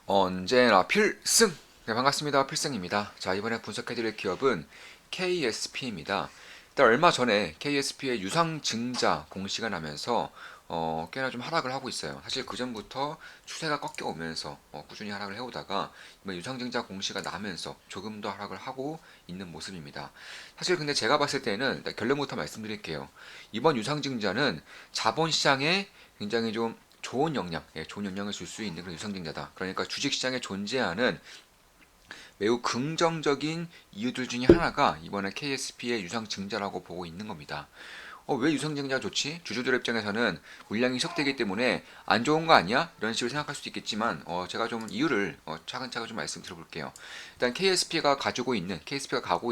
언제나 필승! 네, 반갑습니다. 필승입니다. 자, 이번에 분석해드릴 기업은 KSP입니다. 일단 얼마 전에 KSP의 유상증자 공시가 나면서 꽤나 좀 하락을 하고 있어요. 사실 그 전부터 추세가 꺾여오면서 꾸준히 하락을 해오다가 이번 유상증자 공시가 나면서 조금 더 하락을 하고 있는 모습입니다. 사실 근데 제가 봤을 때는 일단 결론부터 말씀드릴게요. 이번 유상증자는 자본시장에 굉장히 좀 좋은 영향, 좋은 영향을 줄 수 있는 그런 유상증자다. 그러니까 주식시장에 존재하는 매우 긍정적인 이유들 중에 하나가 이번에 KSP의 유상증자라고 보고 있는 겁니다. 왜 유상증자가 좋지? 주주들 입장에서는 물량이 희석되기 때문에 안 좋은 거 아니야? 이런 식으로 생각할 수도 있겠지만 제가 좀 이유를 차근차근 좀 말씀드려볼게요. 일단 KSP가 가고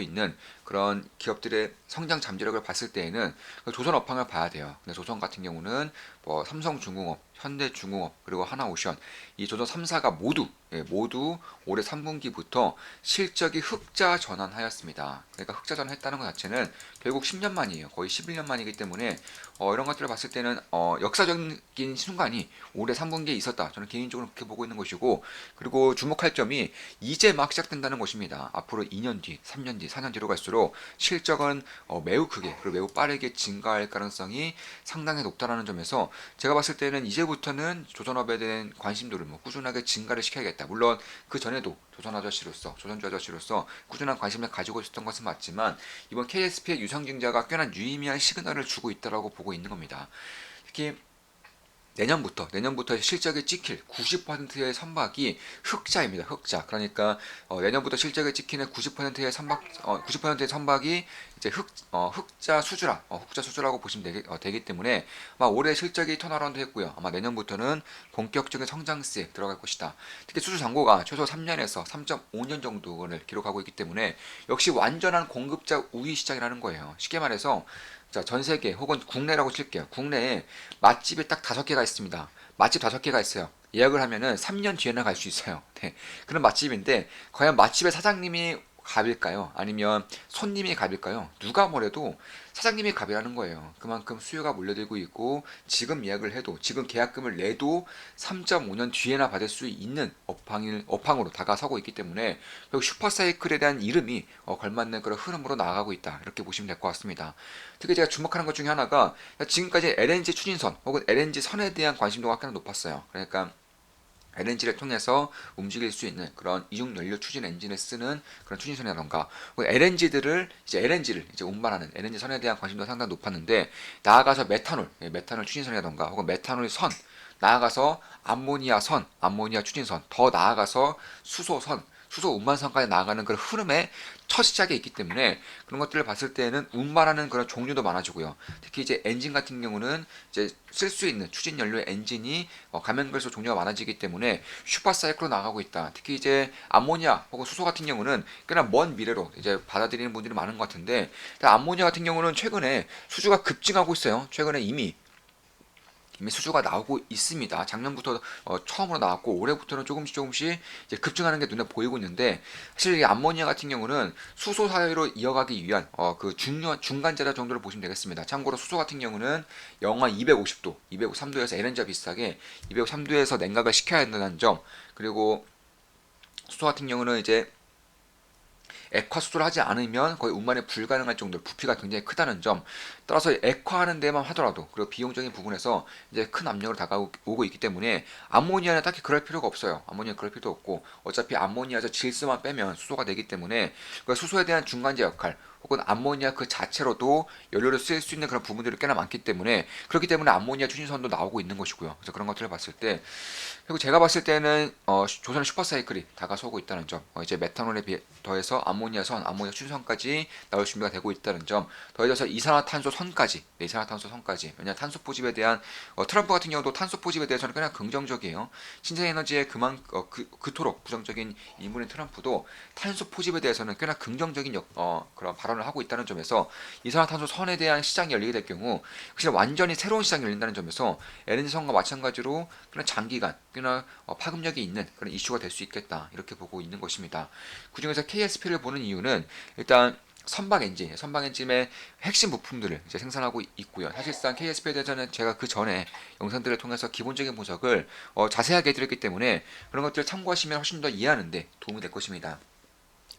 있는 그런 기업들의 성장 잠재력을 봤을 때에는 그 조선업황을 봐야 돼요. 근데 조선 같은 경우는 뭐 삼성중공업, 현대중공업 그리고 하나오션 이 조선 3사가 모두 올해 3분기부터 실적이 흑자 전환하였습니다. 그러니까 흑자 전환했다는 것 자체는 결국 10년 만이에요. 거의 11년 만이기 때문에 이런 것들을 봤을 때는 역사적인 순간이 올해 3분기에 있었다. 저는 개인적으로 그렇게 보고 있는 것이고, 그리고 주목할 점이 이제 막 시작된다는 것입니다. 앞으로 2년 뒤, 3년 뒤, 4년 뒤로 갈수록 실적은 매우 크게 그리고 매우 빠르게 증가할 가능성이 상당히 높다라는 점에서 제가 봤을 때는 이제부터는 조선업에 대한 관심도를 꾸준하게 증가를 시켜야겠다. 물론 그 전에도 조선주 아저씨로서 꾸준한 관심을 가지고 있었던 것은 맞지만 이번 KSP의 유상증자가 꽤나 유의미한 시그널을 주고 있다고 보고 있는 겁니다. 특히 내년부터 실적에 찍힐 90%의 선박이 흑자입니다. 흑자. 그러니까 내년부터 실적에 찍히는 90%의 선박 90%의 선박이 이제 흑자 수주라고 보시면 되기 때문에 아마 올해 실적이 턴어라운드 했고요. 아마 내년부터는 본격적인 성장세에 들어갈 것이다. 특히 수주 잔고가 최소 3년에서 3.5년 정도를 기록하고 있기 때문에 역시 완전한 공급자 우위 시장이라는 거예요. 쉽게 말해서 자, 전 세계 혹은 국내라고 칠게요. 국내에 맛집이 딱 5개가 있습니다. 맛집 5개가 있어요. 예약을 하면은 3년 뒤에나 갈 수 있어요. 네. 그런 맛집인데 과연 맛집의 사장님이 갑일까요? 아니면 손님이 갑일까요? 누가 뭐래도 사장님이 갑이라는 거예요. 그만큼 수요가 몰려들고 있고 지금 예약을 해도 지금 계약금을 내도 3.5년 뒤에나 받을 수 있는 업황으로 다가서고 있기 때문에 결국 슈퍼사이클에 대한 이름이 걸맞는 그런 흐름으로 나아가고 있다. 이렇게 보시면 될 것 같습니다. 특히 제가 주목하는 것 중에 하나가 지금까지 LNG 추진선 혹은 LNG 선에 대한 관심도가 꽤나 높았어요. 그러니까 LNG를 통해서 움직일 수 있는 그런 이중 연료 추진 엔진을 쓰는 그런 추진선이라던가 LNG를 이제 운반하는 LNG 선에 대한 관심도가 상당히 높았는데 나아가서 메탄올 추진선이라던가 혹은 메탄올 선 나아가서 암모니아 추진선 더 나아가서 수소 운반선까지 나아가는 그런 흐름의 첫 시작에 있기 때문에 그런 것들을 봤을 때는 운반하는 그런 종류도 많아지고요. 특히 이제 엔진 같은 경우는 이제 쓸 수 있는 추진 연료의 엔진이 가면 갈수록 종류가 많아지기 때문에 슈퍼사이클로 나가고 있다. 특히 이제 암모니아 혹은 수소 같은 경우는 꽤나 먼 미래로 이제 받아들이는 분들이 많은 것 같은데 암모니아 같은 경우는 최근에 수주가 급증하고 있어요. 최근에 이미 수주가 나오고 있습니다. 작년부터 처음으로 나왔고 올해부터는 조금씩 이제 급증하는 게 눈에 보이고 있는데 사실 이 암모니아 같은 경우는 수소 사회로 이어가기 위한 그 중요한 중간재다 정도로 보시면 되겠습니다. 참고로 수소 같은 경우는 영하 250도, 203도에서 LNG와 비슷하게 203도에서 냉각을 시켜야 한다는 점 그리고 수소 같은 경우는 이제 액화 수도를 하지 않으면 거의 운반이 불가능할 정도로 부피가 굉장히 크다는 점. 따라서 액화하는 데만 하더라도 그리고 비용적인 부분에서 이제 큰 압력을 다가오고 있기 때문에 암모니아는 딱히 그럴 필요가 없어요. 암모니아 그럴 필요도 없고 어차피 암모니아에서 질소만 빼면 수소가 되기 때문에 그러니까 수소에 대한 중간재 역할 혹은 암모니아 그 자체로도 연료를 쓸 수 있는 그런 부분들이 꽤나 많기 때문에 그렇기 때문에 암모니아 추진선도 나오고 있는 것이고요. 그래서 그런 것들을 봤을 때 그리고 제가 봤을 때는 조선 슈퍼사이클이 다가서고 있다는 점, 이제 메탄올에 더해서 암모니아 추진선까지 나올 준비가 되고 있다는 점, 더해져서 이산화탄소선까지, 이산화탄소선까지. 왜냐 탄소 포집에 대한 트럼프 같은 경우도 탄소 포집에 대해서는 그냥 긍정적이에요. 신재에너지에 그토록 부정적인 인물인 트럼프도 탄소 포집에 대해서는 꽤나 긍정적인 그런 발언을 하고 있다는 점에서 이산화탄소선에 대한 시장이 열리게 될 경우, 확실히 완전히 새로운 시장이 열린다는 점에서 LNG선과 마찬가지로 그냥 장기간 꽤나 파급력이 있는 그런 이슈가 될 수 있겠다 이렇게 보고 있는 것입니다. 그중에서 KSP를 보는 이유는 일단 선박 엔진의 핵심 부품들을 이제 생산하고 있고요. 사실상 KSP에 대해서는 제가 그 전에 영상들을 통해서 기본적인 분석을 자세하게 해드렸기 때문에 그런 것들을 참고하시면 훨씬 더 이해하는데 도움이 될 것입니다.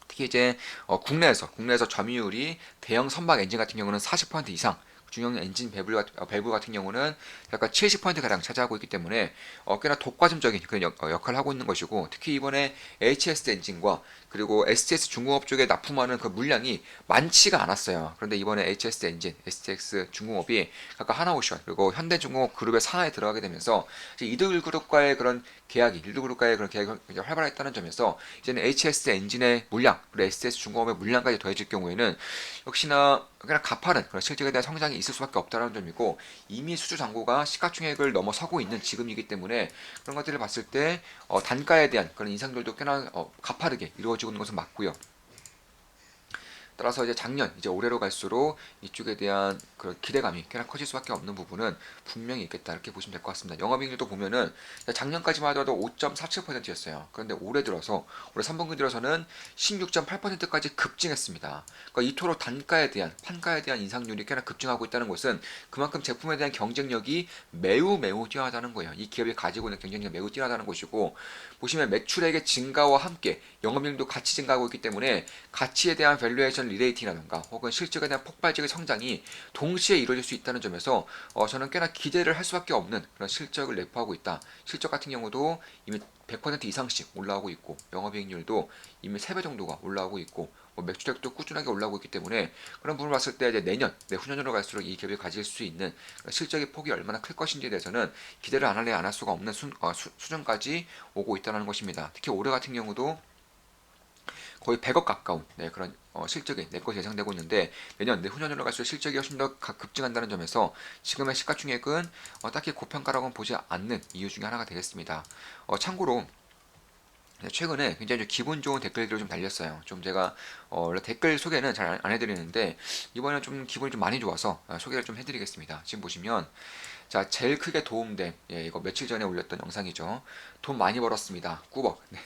특히 이제 국내에서 점유율이 대형 선박 엔진 같은 경우는 40% 이상, 중형 엔진 밸브 같은 경우는 약간 70%가량 차지하고 있기 때문에 꽤나 독과점적인 그런 역할을 하고 있는 것이고, 특히 이번에 HS 엔진과 그리고 STS 중공업 쪽에 납품하는 그 물량이 많지가 않았어요. 그런데 이번에 HS 엔진, STX 중공업이 각각 하나오션 그리고 현대중공업 그룹의 산하에 들어가게 되면서 이들 그룹과의 그런 계약이 활발했다는 점에서 이제는 HS 엔진의 물량, 그리고 STS 중공업의 물량까지 더해질 경우에는 역시나 그냥 가파른 그런 실적에 대한 성장이 있을 수밖에 없다는 점이고, 이미 수주 잔고가 시가총액을 넘어서고 있는 지금이기 때문에 그런 것들을 봤을 때 단가에 대한 그런 인상들도 꽤나 가파르게 이루어지고 있는 것은 맞고요. 따라서 이제 작년, 이제 올해로 갈수록 이쪽에 대한 그런 기대감이 꽤나 커질 수밖에 없는 부분은 분명히 있겠다 이렇게 보시면 될 것 같습니다. 영업이익률도 보면은 작년까지만 하더라도 5.47%였어요. 그런데 올해 3분기 들어서는 16.8%까지 급증했습니다. 그러니까 이토록 판가에 대한 인상률이 꽤나 급증하고 있다는 것은 그만큼 제품에 대한 경쟁력이 매우 뛰어나다는 거예요. 이 기업이 가지고 있는 경쟁력이 매우 뛰어나다는 것이고, 보시면 매출액의 증가와 함께 영업이익률도 같이 증가하고 있기 때문에 가치에 대한 밸류에이션 리레이팅이라든가 혹은 실적에 대한 폭발적인 성장이 동시에 이루어질 수 있다는 점에서 저는 꽤나 기대를 할 수밖에 없는 그런 실적을 내포하고 있다. 실적 같은 경우도 이미 100% 이상씩 올라오고 있고, 영업이익률도 이미 3배 정도가 올라오고 있고, 매출액도 꾸준하게 올라오고 있기 때문에 그런 부분을 봤을 때 이제 내후년으로 갈수록 이 기업이 가질 수 있는 실적의 폭이 얼마나 클 것인지에 대해서는 기대를 안 할 수가 없는 수준까지 오고 있다는 것입니다. 특히 올해 같은 경우도 거의 100억 가까운 그런 실적이 낼 것이 예상되고 있는데, 내후년으로 갈수록 실적이 훨씬 더 급증한다는 점에서 지금의 시가총액은 딱히 고평가라고는 보지 않는 이유 중에 하나가 되겠습니다. 참고로 최근에 굉장히 좀 기분 좋은 댓글들을 좀 달렸어요. 좀 제가 원래 댓글 소개는 잘 안 해드리는데 이번에 좀 기분이 좀 많이 좋아서 소개를 좀 해드리겠습니다. 지금 보시면 자, 제일 크게 도움된, 이거 며칠 전에 올렸던 영상이죠. 돈 많이 벌었습니다. 꾸벅. 네,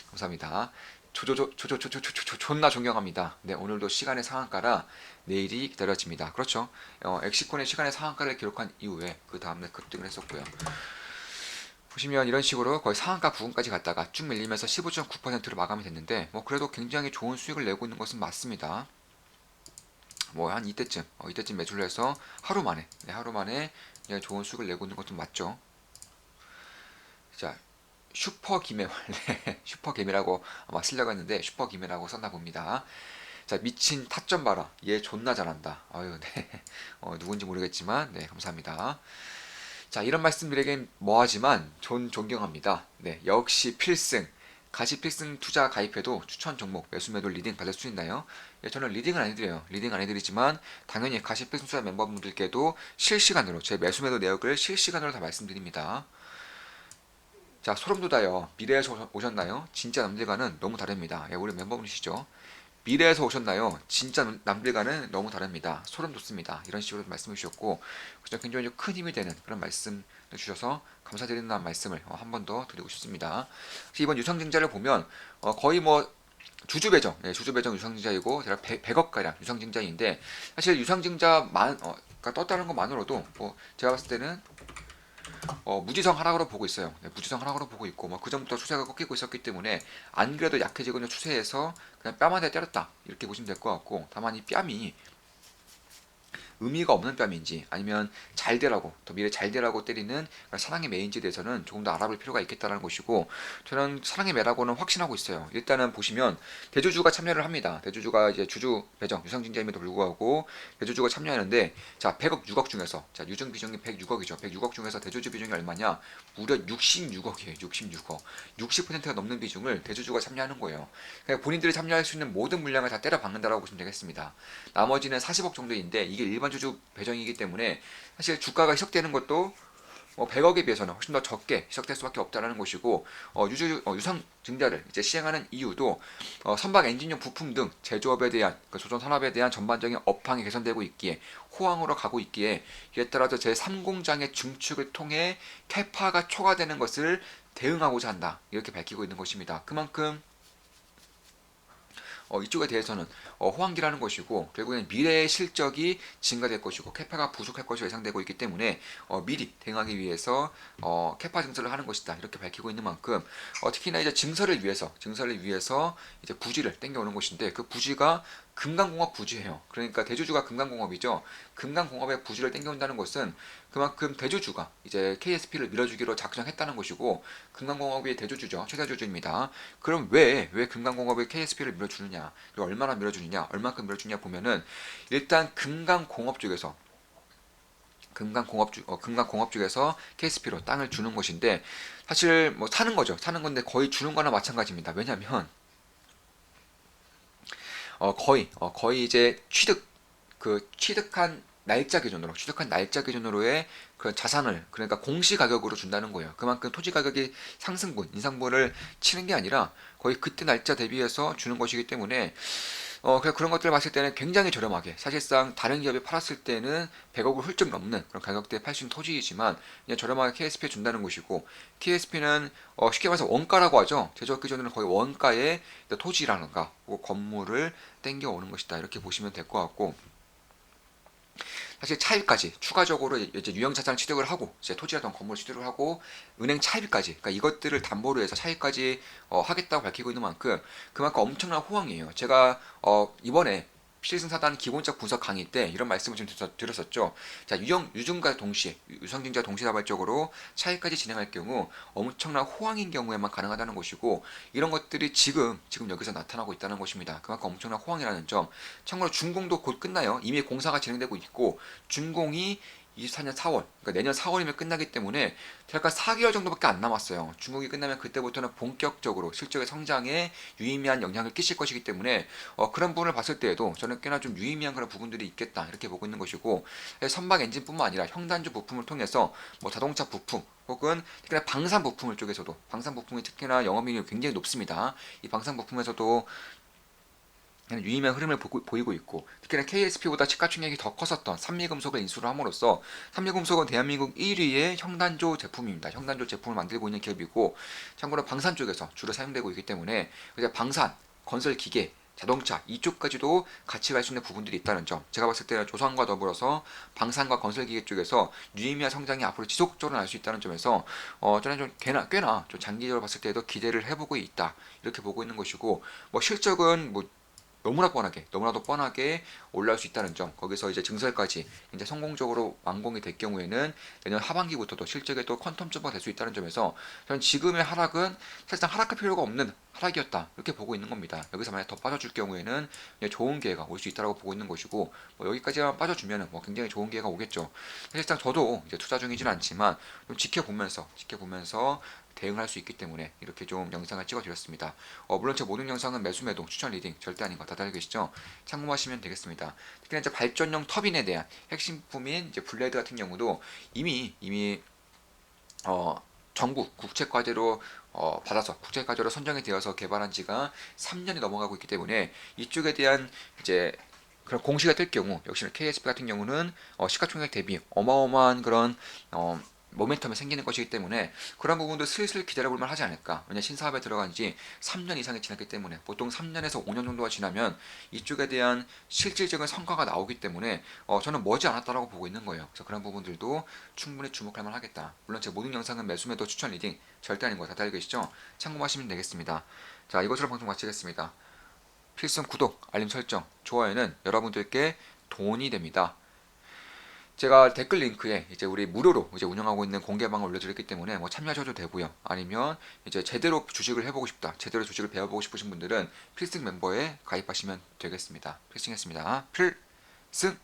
감사합니다. 존나 존경합니다. 네, 오늘도 시간의 상한가라 내일이 기다려집니다. 그렇죠. 엑시콘의 시간의 상한가를 기록한 이후에 그 다음날 급등을 했었고요. 보시면 이런 식으로 거의 상한가 부근까지 갔다가 쭉 밀리면서 15.9%로 마감이 됐는데, 그래도 굉장히 좋은 수익을 내고 있는 것은 맞습니다. 한 이때쯤 매수를 해서 하루 만에 좋은 수익을 내고 있는 것도 맞죠. 자, 슈퍼 김해 원래 슈퍼 김해라고 아마 쓰려고 했는데 슈퍼 김해라고 썼나 봅니다. 자, 미친 타점 봐라. 얘 존나 잘한다. 아유, 네. 누군지 모르겠지만, 네, 감사합니다. 자, 이런 말씀드리긴 뭐하지만 존경합니다. 네, 역시 필승. 가시 필승 투자 가입해도 추천 종목 매수 매도 리딩 받을 수 있나요? 저는 리딩은 안 해드려요. 리딩 안 해드리지만 당연히 가시 필승 투자 멤버분들께도 실시간으로 제 매수 매도 내역을 실시간으로 다 말씀드립니다. 자, 소름 돋아요. 미래에서 오셨나요? 진짜 남들과는 너무 다릅니다. 우리 멤버분이시죠? 미래에서 오셨나요? 진짜 남들과는 너무 다릅니다. 소름 돋습니다. 이런 식으로 말씀해 주셨고, 굉장히 큰 힘이 되는 그런 말씀 주셔서 감사드린다는 말씀을 한 번 더 드리고 싶습니다. 이번 유상증자를 보면 거의 주주 배정 유상증자이고 제가 100억 가량 유상증자인데, 사실 유상증자가 떴다는 것만으로도 제가 봤을 때는 무지성 하락으로 보고 있어요. 네, 무지성 하락으로 보고 있고, 그 전부터 추세가 꺾이고 있었기 때문에 안 그래도 약해지고 있는 추세에서 그냥 뺨 한 대 때렸다 이렇게 보시면 될 것 같고, 다만 이 뺨이 의미가 없는 뺨인지 아니면 더 미래 잘 되라고 때리는 사랑의 매인지에 대해서는 조금 더 알아볼 필요가 있겠다는 것이고, 저는 사랑의 매라고는 확신하고 있어요. 일단은 보시면 대주주가 참여를 합니다. 대주주가 이제 주주 배정 유상증자임에도 불구하고 대주주가 참여하는데, 자, 100억 6억 중에서 자, 유증 비중이 106억이죠. 106억 중에서 대주주 비중이 얼마냐? 무려 66억이에요. 66억. 60%가 넘는 비중을 대주주가 참여하는 거예요. 그러니까 본인들이 참여할 수 있는 모든 물량을 다 때려 박는다라고 보시면 되겠습니다. 나머지는 40억 정도인데 이게 일반 주주 배정이기 때문에 사실 주가가 희석되는 것도 100억에 비해서는 훨씬 더 적게 희석될 수밖에 없다는 것이고, 유상 증자를 이제 시행하는 이유도 선박 엔진용 부품 등 제조업에 대한 조선 산업에 대한 전반적인 업황이 개선되고 있기에, 호황으로 가고 있기에, 이에 따라서 제3공장의 증축을 통해 캐파가 초과되는 것을 대응하고자 한다 이렇게 밝히고 있는 것입니다. 그만큼 이쪽에 대해서는 호황기라는 것이고 결국엔 미래의 실적이 증가될 것이고 캐파가 부족할 것으로 예상되고 있기 때문에 미리 대응하기 위해서 캐파 증설을 하는 것이다 이렇게 밝히고 있는 만큼 특히나 이제 증설을 위해서 이제 부지를 땡겨오는 것인데 그 부지가 금강공업 부지예요. 그러니까 대주주가 금강공업이죠. 금강공업의 부지를 땡겨온다는 것은 그만큼 대주주가 이제 KSP를 밀어주기로 작정했다는 것이고 금강공업이 대주주죠. 최대주주입니다. 그럼 왜 금강공업이 KSP를 밀어주느냐? 그리고 얼마나 밀어주느냐? 얼마큼 밀어주느냐 보면은 일단 금강공업 쪽에서 KSP로 땅을 주는 것인데 사실 뭐 사는 거죠. 사는 건데 거의 주는 거나 마찬가지입니다. 왜냐면 거의 이제 취득한 날짜 기준으로의 그 자산을 그러니까 공시 가격으로 준다는 거예요. 그만큼 토지 가격이 상승분, 인상분을 치는 게 아니라 거의 그때 날짜 대비해서 주는 것이기 때문에 그런 것들을 봤을 때는 굉장히 저렴하게 사실상 다른 기업이 팔았을 때는 100억을 훌쩍 넘는 그런 가격대에 팔 수 있는 토지이지만 그냥 저렴하게 KSP에 준다는 것이고 KSP는 쉽게 말해서 원가라고 하죠. 제조업 기준으로는 거의 원가의 토지라든가 건물을 땡겨오는 것이다 이렇게 보시면 될 것 같고 사실 차입까지 추가적으로 이제 유형 자산을 취득을 하고 이제 토지라든 건물 취득을 하고 은행 차입까지 그러니까 이것들을 담보로 해서 차입까지 하겠다고 밝히고 있는 만큼 그만큼 엄청난 호황이에요. 제가 이번에 필승사단 기본적 분석 강의 때 이런 말씀을 좀 드렸었죠. 자, 유증과 동시에 유상증자 동시다발적으로 차이까지 진행할 경우 엄청난 호황인 경우에만 가능하다는 것이고 이런 것들이 지금 여기서 나타나고 있다는 것입니다. 그만큼 엄청난 호황이라는 점. 참고로 준공도 곧 끝나요. 이미 공사가 진행되고 있고 준공이 24년 4월, 그러니까 내년 4월이면 끝나기 때문에 대략 4개월 정도밖에 안 남았어요. 중국이 끝나면 그때부터는 본격적으로 실적의 성장에 유의미한 영향을 끼칠 것이기 때문에 그런 부분을 봤을 때에도 저는 꽤나 좀 유의미한 그런 부분들이 있겠다 이렇게 보고 있는 것이고 선박 엔진뿐만 아니라 형단주 부품을 통해서 뭐 자동차 부품 혹은 특히나 방산 부품을 쪽에서도 방산 부품이 특히나 영업이익률이 굉장히 높습니다. 이 방산 부품에서도 유의미한 흐름을 보이고 있고 특히나 KSP보다 시가총액이 더 컸었던 삼미금속을 인수를 함으로써 삼미금속은 대한민국 1위의 형단조 제품입니다. 형단조 제품을 만들고 있는 기업이고 참고로 방산 쪽에서 주로 사용되고 있기 때문에 이제 방산, 건설기계, 자동차 이쪽까지도 같이 갈 수 있는 부분들이 있다는 점 제가 봤을 때는 조선과 더불어서 방산과 건설기계 쪽에서 유의미한 성장이 앞으로 지속적으로 날 수 있다는 점에서 저는 좀 꽤나 좀 장기적으로 봤을 때도 기대를 해보고 있다 이렇게 보고 있는 것이고 뭐 실적은 뭐 너무나도 뻔하게 올라올 수 있다는 점 거기서 이제 증설까지 이제 성공적으로 완공이 될 경우에는 내년 하반기부터도 실적에 또 퀀텀 점프가 될 수 있다는 점에서 저는 지금의 하락은 사실상 하락할 필요가 없는 하락이었다 이렇게 보고 있는 겁니다. 여기서 만약 더 빠져줄 경우에는 좋은 기회가 올 수 있다고 보고 있는 것이고 뭐 여기까지만 빠져주면 뭐 굉장히 좋은 기회가 오겠죠. 사실상 저도 이제 투자 중이지는 않지만 좀 지켜보면서 대응할 수 있기 때문에 이렇게 좀 영상을 찍어드렸습니다. 물론 제 모든 영상은 매수 매도 추천 리딩 절대 아닌 거 다들 알고 계시죠? 참고하시면 되겠습니다. 특히나 이제 발전용 터빈에 대한 핵심 부품인 이제 블레드 같은 경우도 이미 정부 국책과제로 받아서 국책과제로 선정이 되어서 개발한 지가 3년이 넘어가고 있기 때문에 이쪽에 대한 이제 그런 공시가 뜰 경우 역시나 KSP 같은 경우는 시가총액 대비 어마어마한 그런 모멘텀이 생기는 것이기 때문에 그런 부분도 슬슬 기다려볼 만하지 않을까. 왜냐 신사업에 들어간 지 3년 이상이 지났기 때문에 보통 3년에서 5년 정도가 지나면 이쪽에 대한 실질적인 성과가 나오기 때문에 저는 머지않았다라고 보고 있는 거예요. 그래서 그런 부분들도 충분히 주목할 만하겠다. 물론 제 모든 영상은 매수매도 추천 리딩 절대 아닌 거 다들 알고 계시죠? 참고하시면 되겠습니다. 자, 이것으로 방송 마치겠습니다. 필승 구독, 알림 설정, 좋아요는 여러분들께 돈이 됩니다. 제가 댓글 링크에 이제 우리 무료로 이제 운영하고 있는 공개방을 올려드렸기 때문에 뭐 참여하셔도 되고요. 아니면 이제 제대로 주식을 해보고 싶다, 제대로 주식을 배워보고 싶으신 분들은 필승 멤버에 가입하시면 되겠습니다. 필승했습니다. 필승!